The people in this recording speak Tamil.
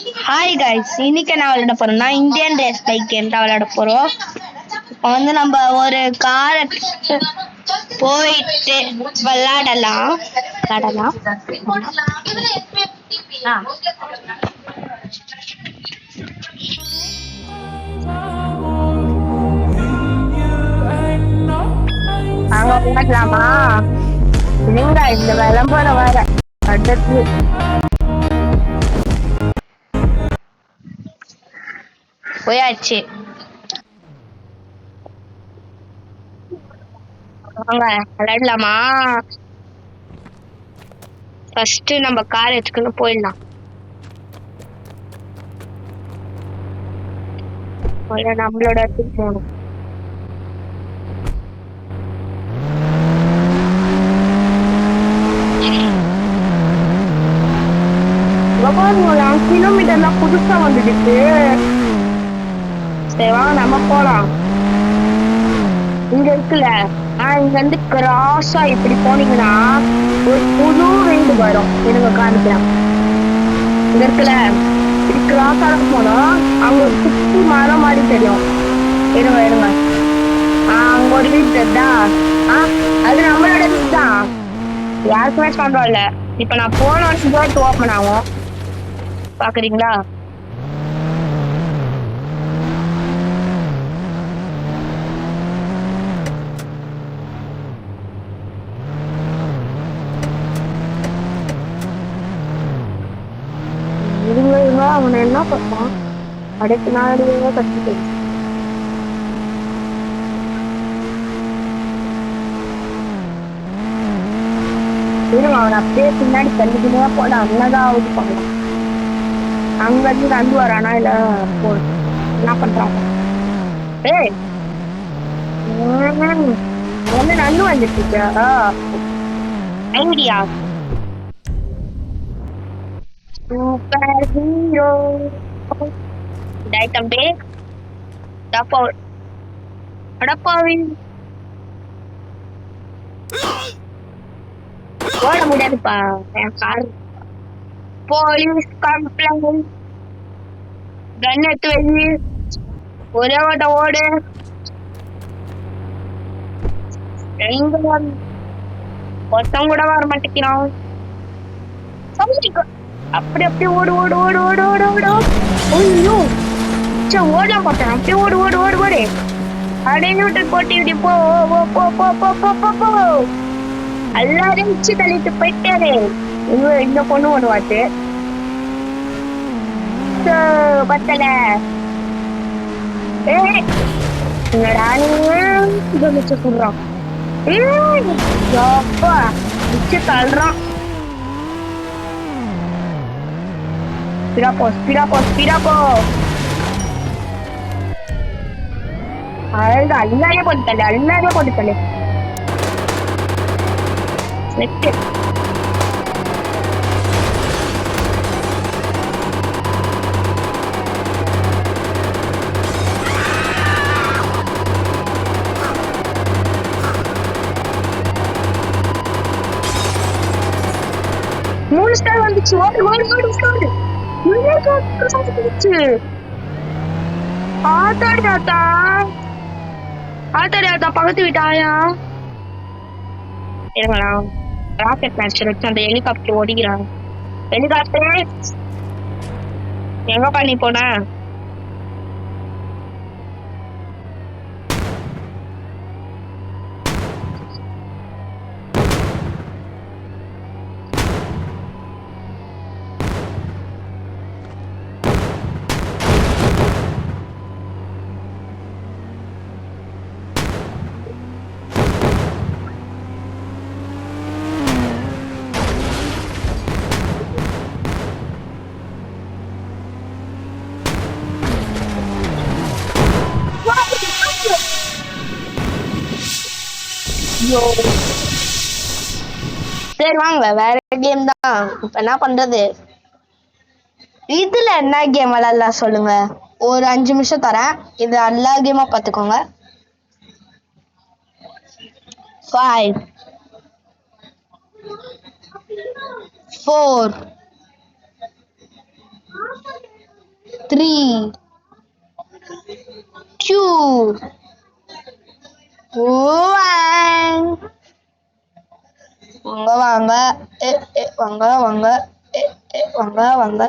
ஹாய் கைஸ், இன்னைக்கு என்ன விளையாட போறோம்னா இந்தியன் ரேஸ் பைக் கேம் தான் விளையாட போறோம். இப்போ நம்ம ஒரு காரை போயிட்டு விளையாடலாம். அங்க விளையாடலாமா? இல்லைங்க, இந்த விளம்பரம் வேற அடுத்து போயாச்சு. வாங்க விளையாடலாமா? ஃபர்ஸ்ட் நம்ம கார் எடுத்துக்கணும் போயிடலாம். நம்மளோட இடத்துக்கு போகணும். கிலோமீட்டர்லாம் புதுசா வந்துடுச்சு. சரி வாங்க நம்ம போலாம். இங்க இருக்குல்ல, இங்க இருந்து கிராஸா இப்படி போனீங்கன்னா ஒரு புது வீடு வரும். எனக்கு காமிக்கலாம். இங்க இருக்குல்ல, இப்படி கிராஸா போனோம். அங்க ஒரு சுத்தி மரம் மாதிரி தெரியும். இருங்க அங்க ஒரு வீடு தெரியுதா? அது நம்மளோட வீடு தான். யாருக்குமே சொந்தம் இல்ல. இப்ப நான் போனோன்னு கேட் ஓபன் ஆகும். பாக்குறீங்களா? அவனை என்ன பண்ணான்? அடுத்த நாளையே கட்டிட்டு அவன் அப்படியே பின்னாடி தள்ளிக்கினே போட அண்ணதான் இது பண்ணலாம். அங்க இருந்து நந்து வரானா இல்ல என்ன பண்றாங்க? ஏய் வந்து நந்து வந்துட்டு இருக்கா ஐடியா. சூப்பர் ஹீரோ டை தம்பி. அடப்பாவி ஓட முடியாதுப்பா என் கார். Police complaint. கன் எடுத்து வெளியே ஒரே ஓட்ட ஓடு. ஒருத்தம் கூட வர மாட்டேங்கிறான். அப்படி அப்படியே ஓடு ஓடு ஓடு ஓடு ஓடு ஓடு. ஐயோ ஓட மாட்டேன். அப்படியே ஓடு ஓடு ஓடு ஓடு. அப்படியே விட்டு போட்டி இப்படி போ போ போ போ போ போ போ. எல்லாரும் உச்சி தள்ளிட்டு போயிட்டாரு. இந்த பொண்ணு ஒண்ணு வாட்டு பத்தல. என்னடா நீ சொல்றான். உச்சி தள்ளுறான். ஸ்பீடா போ ஸ்பீடா போ ஸ்பீடா போ. அல்லாரே போட்டு தள்ளு அல்லாரே போட்டு தள்ளு. மூணு ஸ்டார் வந்துச்சு. ஓடு ஓடு ஓடு ஓடு. ஆத்தாடி ஆத்தா ஆத்தாடி ஆத்தா பக்கத்து விட்டாயா? இருங்களா, ராக்கெட் லான்ச்சர் வச்சு அந்த ஹெலிகாப்டர் ஓடிக்கிறான். ஹெலிகாப்டர் எங்க பண்ணி போன? சரி வாங்க வேற கேம் தான். இப்ப என்ன பண்றது? இதுல என்ன கேம் விளையாடலாம் சொல்லுங்க. ஒரு 5 நிமிஷம் தரேன். இது எல்லா கேமா பாத்துக்கோங்க. 5 4 3 2 1 வாங்க வாங்க வாங்க வாங்க வாங்க வாங்க